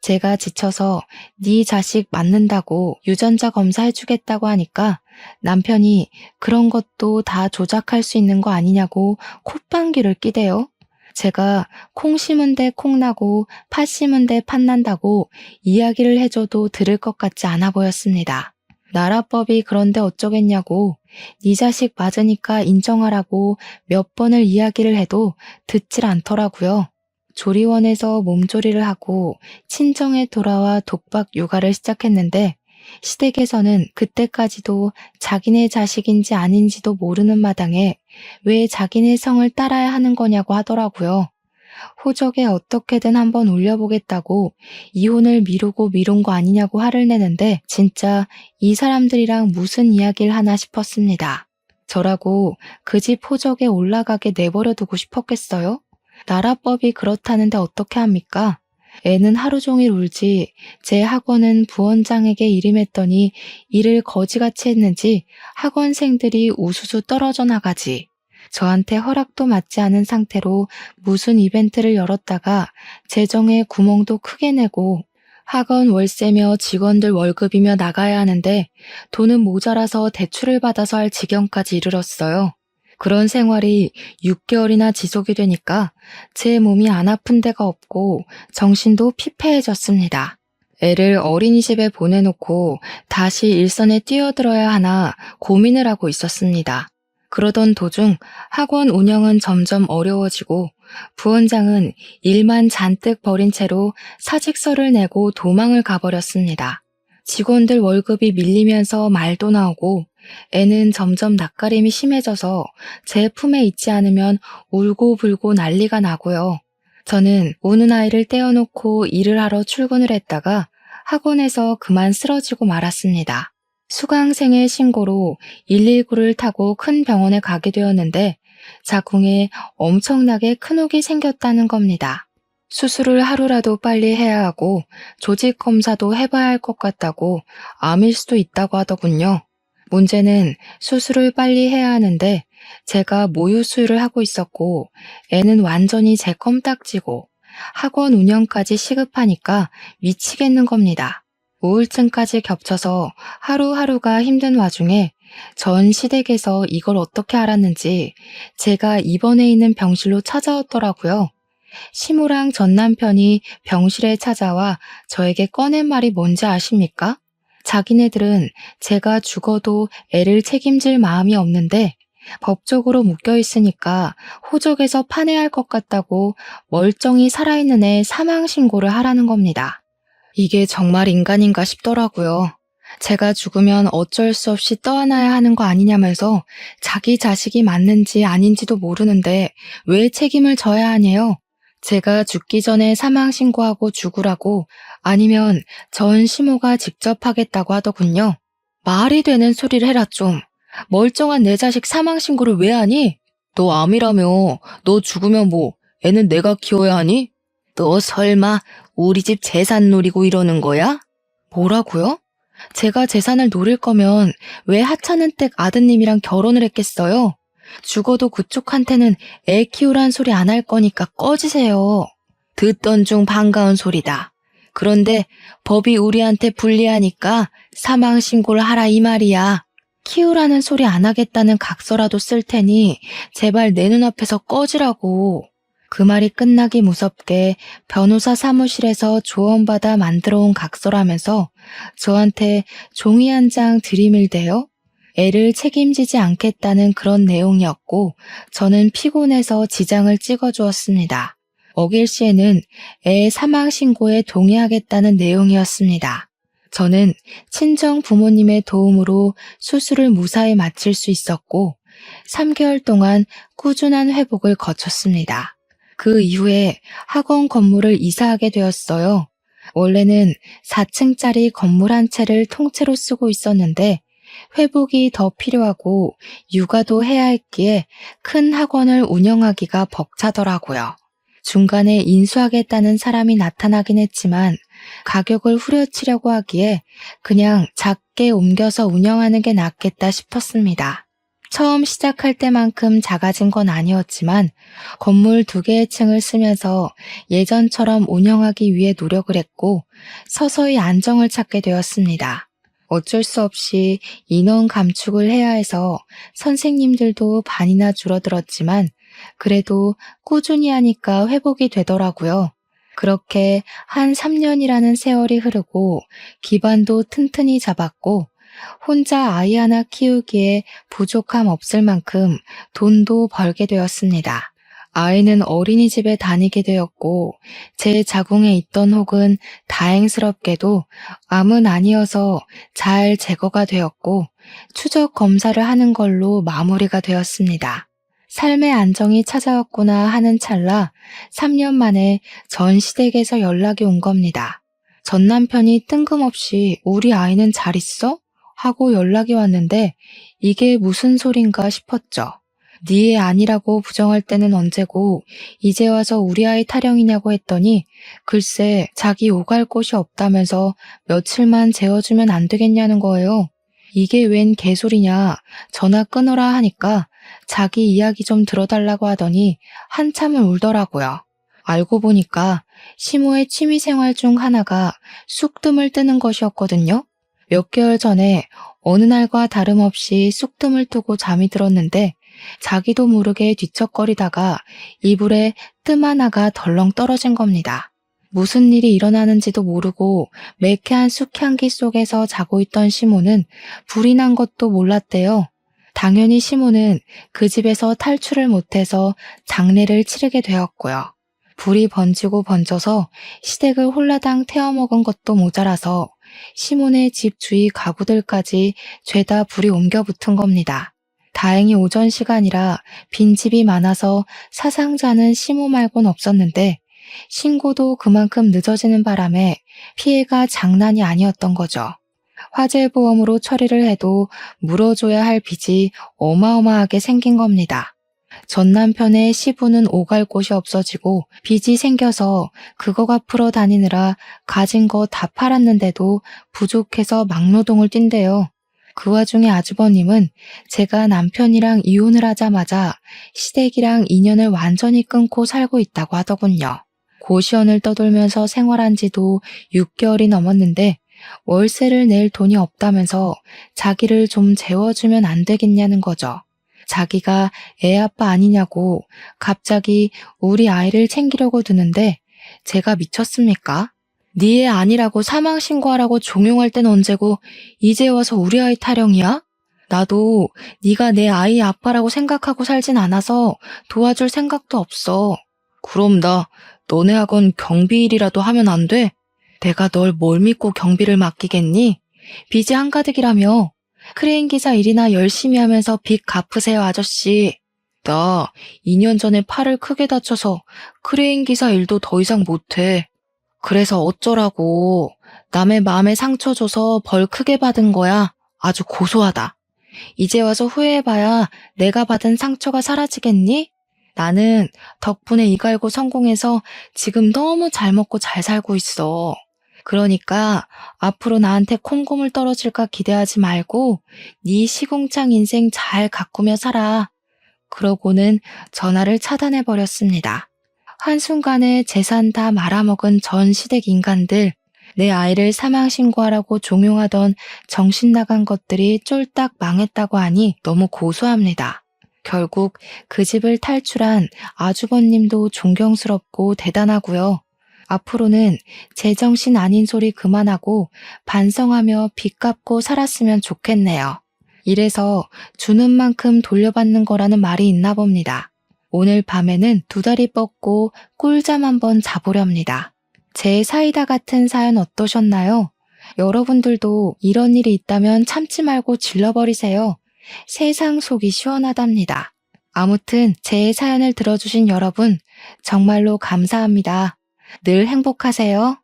제가 지쳐서 네 자식 맞는다고 유전자 검사해주겠다고 하니까 남편이 그런 것도 다 조작할 수 있는 거 아니냐고 콧방귀를 끼대요. 제가 콩 심은 데 콩 나고 팥 심은 데 팥 난다고 이야기를 해줘도 들을 것 같지 않아 보였습니다. 나라법이 그런데 어쩌겠냐고 네 자식 맞으니까 인정하라고 몇 번을 이야기를 해도 듣질 않더라고요. 조리원에서 몸조리를 하고 친정에 돌아와 독박 육아를 시작했는데 시댁에서는 그때까지도 자기네 자식인지 아닌지도 모르는 마당에 왜 자기네 성을 따라야 하는 거냐고 하더라고요. 호적에 어떻게든 한번 올려보겠다고 이혼을 미루고 미룬 거 아니냐고 화를 내는데 진짜 이 사람들이랑 무슨 이야기를 하나 싶었습니다. 저라고 그 집 호적에 올라가게 내버려 두고 싶었겠어요? 나라법이 그렇다는데 어떻게 합니까? 애는 하루 종일 울지 제 학원은 부원장에게 일임했더니 일을 거지같이 했는지 학원생들이 우수수 떨어져 나가지. 저한테 허락도 맞지 않은 상태로 무슨 이벤트를 열었다가 재정에 구멍도 크게 내고 학원 월세며 직원들 월급이며 나가야 하는데 돈은 모자라서 대출을 받아서 할 지경까지 이르렀어요. 그런 생활이 6개월이나 지속이 되니까 제 몸이 안 아픈 데가 없고 정신도 피폐해졌습니다. 애를 어린이집에 보내놓고 다시 일선에 뛰어들어야 하나 고민을 하고 있었습니다. 그러던 도중 학원 운영은 점점 어려워지고 부원장은 일만 잔뜩 벌인 채로 사직서를 내고 도망을 가버렸습니다. 직원들 월급이 밀리면서 말도 나오고 애는 점점 낯가림이 심해져서 제 품에 있지 않으면 울고불고 난리가 나고요. 저는 우는 아이를 떼어놓고 일을 하러 출근을 했다가 학원에서 그만 쓰러지고 말았습니다. 수강생의 신고로 119를 타고 큰 병원에 가게 되었는데 자궁에 엄청나게 큰 혹이 생겼다는 겁니다. 수술을 하루라도 빨리 해야 하고 조직 검사도 해봐야 할 것 같다고 암일 수도 있다고 하더군요. 문제는 수술을 빨리 해야 하는데 제가 모유 수유를 하고 있었고 애는 완전히 제 껌딱지고 학원 운영까지 시급하니까 미치겠는 겁니다. 우울증까지 겹쳐서 하루하루가 힘든 와중에 전 시댁에서 이걸 어떻게 알았는지 제가 입원해 있는 병실로 찾아왔더라고요. 시모랑 전 남편이 병실에 찾아와 저에게 꺼낸 말이 뭔지 아십니까? 자기네들은 제가 죽어도 애를 책임질 마음이 없는데 법적으로 묶여 있으니까 호적에서 판회할 것 같다고 멀쩡히 살아있는 애 사망 신고를 하라는 겁니다. 이게 정말 인간인가 싶더라고요. 제가 죽으면 어쩔 수 없이 떠안아야 하는 거 아니냐면서 자기 자식이 맞는지 아닌지도 모르는데 왜 책임을 져야 하냐요? 제가 죽기 전에 사망 신고하고 죽으라고 아니면 전 시모가 직접 하겠다고 하더군요. 말이 되는 소리를 해라 좀. 멀쩡한 내 자식 사망 신고를 왜 하니? 너 암이라며. 너 죽으면 뭐 애는 내가 키워야 하니? 너 설마 우리 집 재산 노리고 이러는 거야? 뭐라고요? 제가 재산을 노릴 거면 왜 하찮은 댁 아드님이랑 결혼을 했겠어요? 죽어도 그쪽한테는 애 키우란 소리 안 할 거니까 꺼지세요. 듣던 중 반가운 소리다. 그런데 법이 우리한테 불리하니까 사망 신고를 하라 이 말이야. 키우라는 소리 안 하겠다는 각서라도 쓸 테니 제발 내 눈앞에서 꺼지라고. 그 말이 끝나기 무섭게 변호사 사무실에서 조언받아 만들어 온 각서라면서 저한테 종이 한 장 들이밀대요. 애를 책임지지 않겠다는 그런 내용이었고 저는 피곤해서 지장을 찍어주었습니다. 어길 시에는 애 사망 신고에 동의하겠다는 내용이었습니다. 저는 친정 부모님의 도움으로 수술을 무사히 마칠 수 있었고 3개월 동안 꾸준한 회복을 거쳤습니다. 그 이후에 학원 건물을 이사하게 되었어요. 원래는 4층짜리 건물 한 채를 통째로 쓰고 있었는데 회복이 더 필요하고 육아도 해야 했기에 큰 학원을 운영하기가 벅차더라고요. 중간에 인수하겠다는 사람이 나타나긴 했지만 가격을 후려치려고 하기에 그냥 작게 옮겨서 운영하는 게 낫겠다 싶었습니다. 처음 시작할 때만큼 작아진 건 아니었지만 건물 2개의 층을 쓰면서 예전처럼 운영하기 위해 노력을 했고 서서히 안정을 찾게 되었습니다. 어쩔 수 없이 인원 감축을 해야 해서 선생님들도 반이나 줄어들었지만 그래도 꾸준히 하니까 회복이 되더라고요. 그렇게 한 3년이라는 세월이 흐르고 기반도 튼튼히 잡았고 혼자 아이 하나 키우기에 부족함 없을 만큼 돈도 벌게 되었습니다. 아이는 어린이집에 다니게 되었고 제 자궁에 있던 혹은 다행스럽게도 암은 아니어서 잘 제거가 되었고 추적 검사를 하는 걸로 마무리가 되었습니다. 삶의 안정이 찾아왔구나 하는 찰나 3년 만에 전 시댁에서 연락이 온 겁니다. 전 남편이 뜬금없이 우리 아이는 잘 있어? 하고 연락이 왔는데 이게 무슨 소린가 싶었죠. 네 애 아니라고 부정할 때는 언제고 이제 와서 우리 아이 타령이냐고 했더니 글쎄 자기 오갈 곳이 없다면서 며칠만 재워주면 안 되겠냐는 거예요. 이게 웬 개소리냐 전화 끊어라 하니까 자기 이야기 좀 들어달라고 하더니 한참을 울더라고요. 알고 보니까 시모의 취미생활 중 하나가 쑥뜸을 뜨는 것이었거든요. 몇 개월 전에 어느 날과 다름없이 쑥뜸을 뜨고 잠이 들었는데 자기도 모르게 뒤척거리다가 이불에 뜸 하나가 덜렁 떨어진 겁니다. 무슨 일이 일어나는지도 모르고 매캐한 쑥향기 속에서 자고 있던 시모는 불이 난 것도 몰랐대요. 당연히 시모는 그 집에서 탈출을 못해서 장례를 치르게 되었고요. 불이 번지고 번져서 시댁을 홀라당 태워먹은 것도 모자라서 시몬의 집 주위 가구들까지 죄다 불이 옮겨 붙은 겁니다. 다행히 오전 시간이라 빈집이 많아서 사상자는 시모 말곤 없었는데 신고도 그만큼 늦어지는 바람에 피해가 장난이 아니었던 거죠. 화재보험으로 처리를 해도 물어줘야 할 빚이 어마어마하게 생긴 겁니다. 전 남편의 시부는 오갈 곳이 없어지고 빚이 생겨서 그거 갚으러 다니느라 가진 거 다 팔았는데도 부족해서 막노동을 뛴대요. 그 와중에 아주버님은 제가 남편이랑 이혼을 하자마자 시댁이랑 인연을 완전히 끊고 살고 있다고 하더군요. 고시원을 떠돌면서 생활한 지도 6개월이 넘었는데 월세를 낼 돈이 없다면서 자기를 좀 재워주면 안 되겠냐는 거죠. 자기가 애 아빠 아니냐고 갑자기 우리 아이를 챙기려고 드는데 제가 미쳤습니까? 네 애 아니라고 사망신고하라고 종용할 땐 언제고 이제 와서 우리 아이 타령이야? 나도 네가 내 아이 아빠라고 생각하고 살진 않아서 도와줄 생각도 없어. 그럼 나 너네 학원 경비 일이라도 하면 안 돼? 내가 널 뭘 믿고 경비를 맡기겠니? 빚이 한가득이라며. 크레인 기사 일이나 열심히 하면서 빚 갚으세요, 아저씨. 나 2년 전에 팔을 크게 다쳐서 크레인 기사 일도 더 이상 못해. 그래서 어쩌라고. 남의 마음에 상처 줘서 벌 크게 받은 거야. 아주 고소하다. 이제 와서 후회해봐야 내가 받은 상처가 사라지겠니? 나는 덕분에 이 갈고 성공해서 지금 너무 잘 먹고 잘 살고 있어. 그러니까 앞으로 나한테 콩고물 떨어질까 기대하지 말고 네 시궁창 인생 잘 가꾸며 살아. 그러고는 전화를 차단해버렸습니다. 한순간에 재산 다 말아먹은 전 시댁 인간들, 내 아이를 사망신고하라고 종용하던 정신 나간 것들이 쫄딱 망했다고 하니 너무 고소합니다. 결국 그 집을 탈출한 아주버님도 존경스럽고 대단하고요. 앞으로는 제정신 아닌 소리 그만하고 반성하며 빚 갚고 살았으면 좋겠네요. 이래서 주는 만큼 돌려받는 거라는 말이 있나 봅니다. 오늘 밤에는 두 다리 뻗고 꿀잠 한번 자보렵니다. 제 사이다 같은 사연 어떠셨나요? 여러분들도 이런 일이 있다면 참지 말고 질러버리세요. 세상 속이 시원하답니다. 아무튼 제 사연을 들어주신 여러분 정말로 감사합니다. 늘 행복하세요.